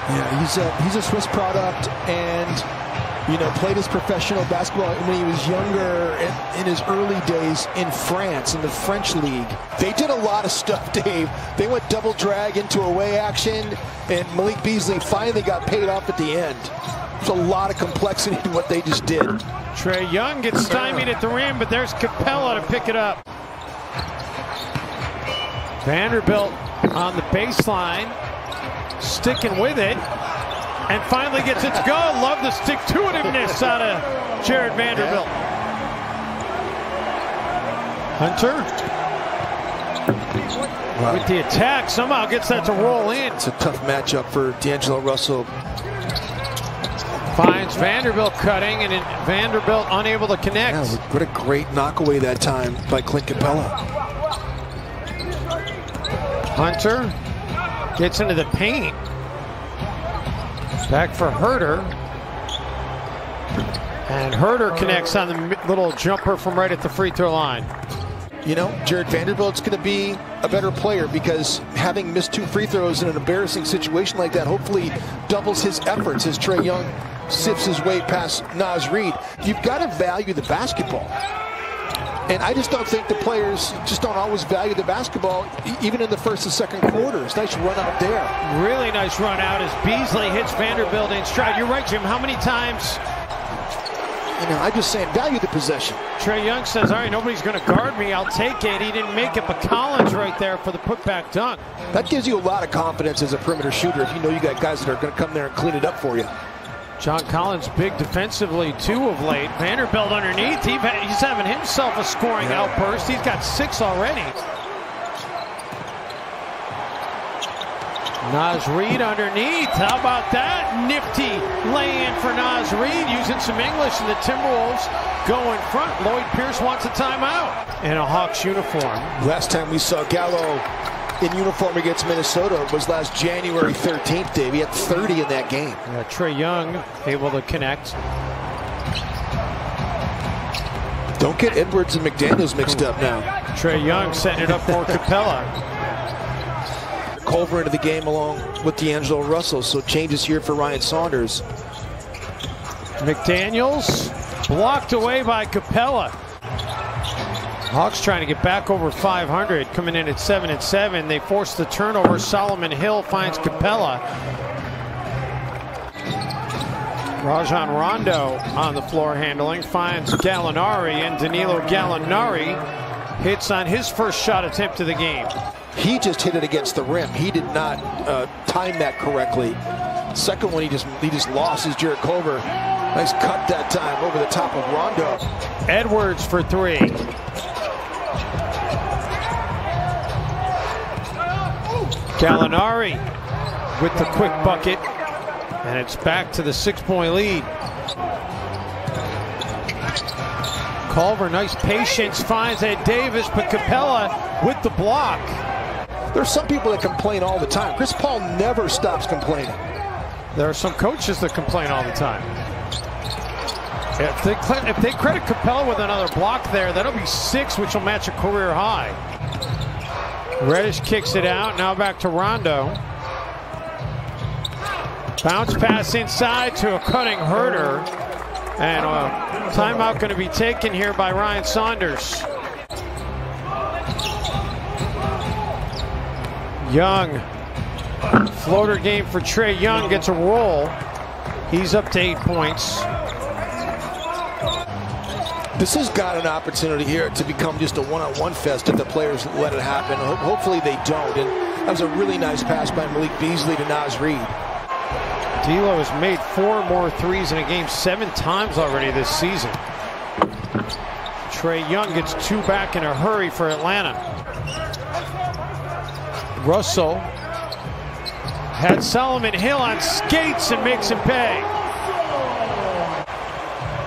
Yeah, he's a Swiss product, and played his professional basketball when he was younger in his early days in France, in the French league. They did a lot of stuff, Dave. They went double drag into away action, and Malik Beasley finally got paid off at the end. There's a lot of complexity in what they just did. Trae Young gets stymied at the rim, but there's Capella to pick it up. Vanderbilt on the baseline, sticking with it, and finally gets it to go. Love the stick-to-itiveness out of Jared Vanderbilt. Hunter with the attack, somehow gets that to roll in. It's a tough matchup for D'Angelo Russell. Finds Vanderbilt cutting, and Vanderbilt unable to connect. Yeah, what a great knockaway that time by Clint Capella. Hunter gets into the paint. Back for Herter. And Herter connects on the little jumper from right at the free throw line. Jared Vanderbilt's going to be a better player because having missed 2 free throws in an embarrassing situation like that hopefully doubles his efforts as Trae Young sifts his way past Naz Reid. You've got to value the basketball. And I just don't think the players just don't always value the basketball, even in the first and second quarters. Nice run out there. Really nice run out as Beasley hits Vanderbilt in stride. You're right, Jim. How many times? I'm just saying, value the possession. Trae Young says, all right, nobody's going to guard me. I'll take it. He didn't make it, but Collins right there for the putback dunk. That gives you a lot of confidence as a perimeter shooter if you know you got guys that are going to come there and clean it up for you. John Collins big defensively, too, of late. Vanderbilt underneath. He's having himself a scoring outburst. He's got 6 already. Naz Reid underneath. How about that? Nifty lay-in for Naz Reid, using some English, and the Timberwolves go in front. Lloyd Pierce wants a timeout in a Hawks uniform. Last time we saw Gallo in uniform against Minnesota was last January 13th, Dave. He had 30 in that game. Yeah, Trae Young able to connect. Don't get Edwards and McDaniels mixed up now. Trae Young setting it up for Capella. Culver into the game along with D'Angelo Russell, so changes here for Ryan Saunders. McDaniels blocked away by Capella. Hawks trying to get back over 500, coming in at 7-7. They force the turnover. Solomon Hill finds Capella. Rajon Rondo on the floor handling, finds Gallinari, and Danilo Gallinari hits on his first shot attempt of the game. He just hit it against the rim. He did not time that correctly. Second one, he just lost his Jarrett Culver. Nice cut that time over the top of Rondo. Edwards for 3. Gallinari with the quick bucket, and it's back to the 6-point lead. Culver, nice patience, finds Ed Davis, but Capella with the block. There's some people that complain all the time. Chris Paul never stops complaining. There are some coaches that complain all the time. If they credit Capella with another block there, that'll be 6, which will match a career high. Reddish kicks it out. Now back to Rondo. Bounce pass inside to a cutting Herter. And a timeout going to be taken here by Ryan Saunders. Young. Floater game for Trae Young. Gets a roll. He's up to 8 points. This has got an opportunity here to become just a one-on-one fest if the players let it happen. Hopefully they don't. And that was a really nice pass by Malik Beasley to Naz Reid. D'Lo has made 4 more threes in a game 7 times already this season. Trae Young gets 2 back in a hurry for Atlanta. Russell had Solomon Hill on skates and makes him pay.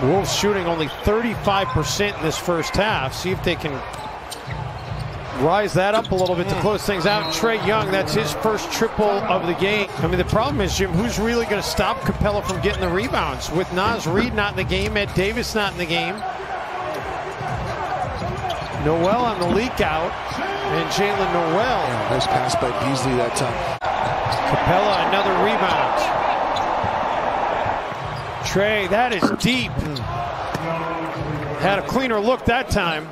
Wolves shooting only 35% in this first half. See if they can rise that up a little bit to close things out. Trae Young, that's his first triple of the game. I mean, the problem is, Jim, who's really going to stop Capella from getting the rebounds? With Naz Reid not in the game, Ed Davis not in the game. Noel on the leak out, and Jalen Noel. Yeah, nice pass by Beasley that time. Capella, another rebound. Trey, that is deep. Had a cleaner look that time.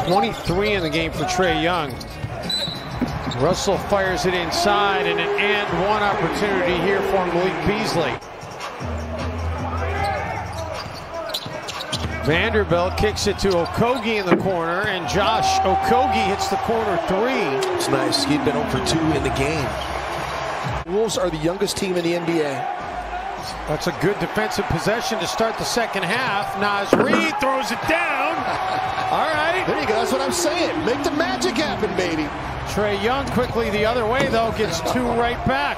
23 in the game for Trae Young. Russell fires it inside, and an and one opportunity here for Malik Beasley. Vanderbilt kicks it to Okogie in the corner, and Josh Okogie hits the corner three. It's nice. He'd been 0 for 2 in the game. Wolves are the youngest team in the NBA. That's a good defensive possession to start the second half. Naz Reid throws it down. All right. There you go. That's what I'm saying. Make the magic happen, baby. Trae Young quickly the other way, though, gets two right back.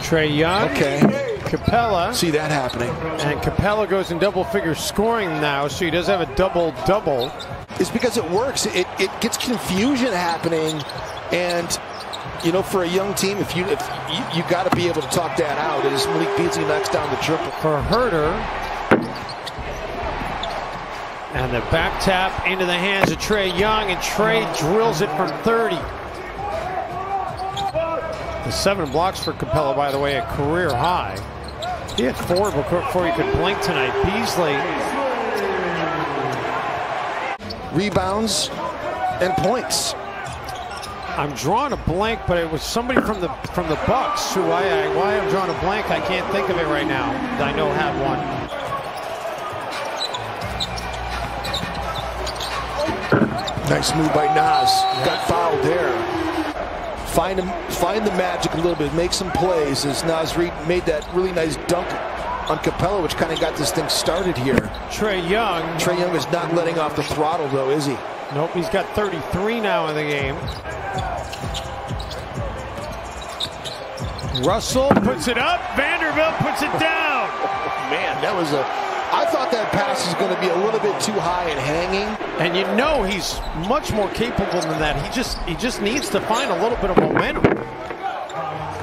Trae Young. Okay. Capella. See that happening. And Capella goes in double figure scoring now, so he does have a double-double. It's because it works. It gets confusion happening, and you know, for a young team, if you got to be able to talk that out. As Malik Beasley knocks down the triple for Herter, and the back tap into the hands of Trae Young, and Trae drills it from 30. The 7 blocks for Capella, by the way, a career high. He had 4 before he could blink tonight. Beasley. Rebounds and points. I'm drawing a blank, but it was somebody from the Bucks who why I'm drawing a blank. I can't think of it right now. I know had one. Nice move by Naz. Got fouled there. Find the magic a little bit, make some plays as Naz Reid made that really nice dunk on Capella, which kind of got this thing started here. Trae Young is not letting off the throttle, though, is he? Nope, he's got 33 now in the game. Russell puts it up. Vanderbilt puts it down. Man, that was I thought that pass was going to be a little bit too high and hanging. And you know he's much more capable than that. He just needs to find a little bit of momentum.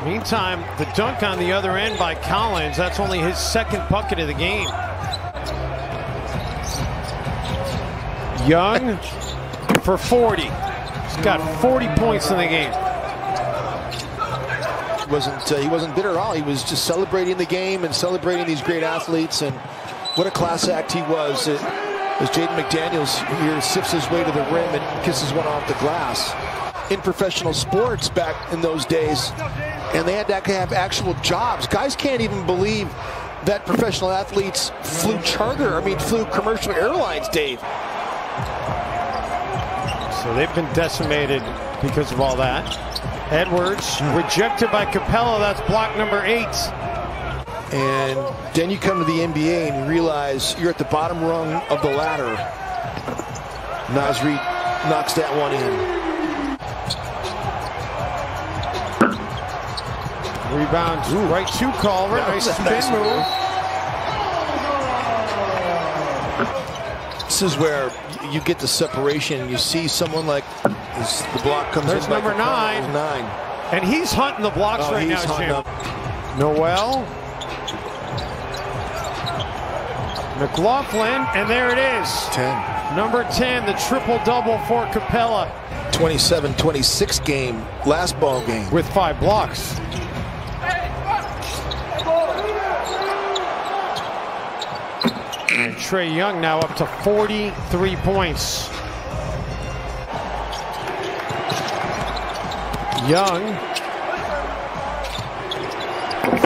Meantime, the dunk on the other end by Collins. That's only his 2nd bucket of the game. Young for 40. He's got 40 points in the game. He wasn't bitter at all. He was just celebrating the game and celebrating these great athletes, and what a class act he was. As Jaden McDaniels here sifts his way to the rim and kisses one off the glass. In professional sports back in those days, and they had to have actual jobs. Guys can't even believe that professional athletes flew commercial airlines, Dave. So they've been decimated because of all that. Edwards rejected by Capella. That's block number 8. And then you come to the NBA and you realize you're at the bottom rung of the ladder. Naz Reid knocks that one in. Rebound, right to Culver. Nice spin move. This is where you get the separation. You see someone like this, the block comes There's in. There's number 9. And he's hunting the blocks right now, Jim. Noel. McLaughlin, and there it is. 10. Number 10, the triple-double for Capella. 27-26 game, last ball game. With 5 blocks. And Trae Young now up to 43 points. Young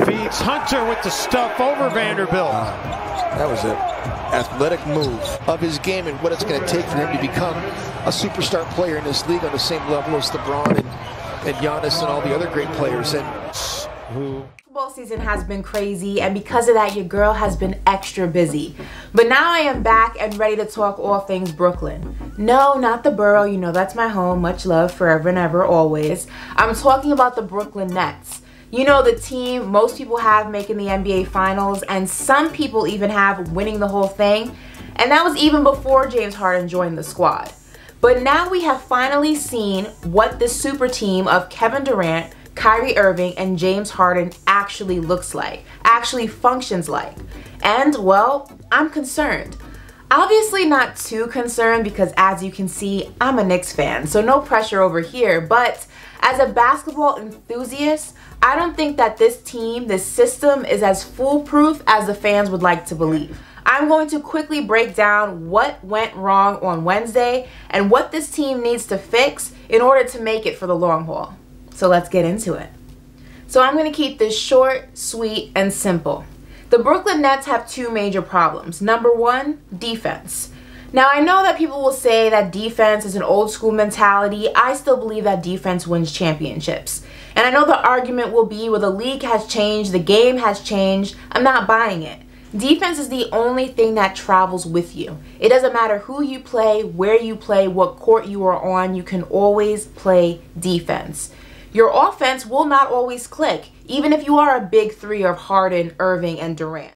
feeds Hunter with the stuff over Vanderbilt. That was an athletic move of his game and what it's going to take for him to become a superstar player in this league on the same level as LeBron and Giannis and all the other great players. And Football season has been crazy, and because of that, your girl has been extra busy. But now I am back and ready to talk all things Brooklyn. No, not the borough, you know that's my home, much love forever and ever, always. I'm talking about the Brooklyn Nets. You know, the team most people have making the NBA Finals, and some people even have winning the whole thing. And that was even before James Harden joined the squad. But now we have finally seen what this super team of Kevin Durant, Kyrie Irving, and James Harden actually looks like, actually functions like. And, well, I'm concerned. Obviously not too concerned because as you can see, I'm a Knicks fan, so no pressure over here. But as a basketball enthusiast, I don't think that this team, this system is as foolproof as the fans would like to believe. I'm going to quickly break down what went wrong on Wednesday and what this team needs to fix in order to make it for the long haul. So let's get into it. So I'm going to keep this short, sweet, and simple. The Brooklyn Nets have two major problems. Number one, defense. Now I know that people will say that defense is an old school mentality. I still believe that defense wins championships. And I know the argument will be, well, the league has changed, the game has changed. I'm not buying it. Defense is the only thing that travels with you. It doesn't matter who you play, where you play, what court you are on, you can always play defense. Your offense will not always click, even if you are a big three of Harden, Irving, and Durant.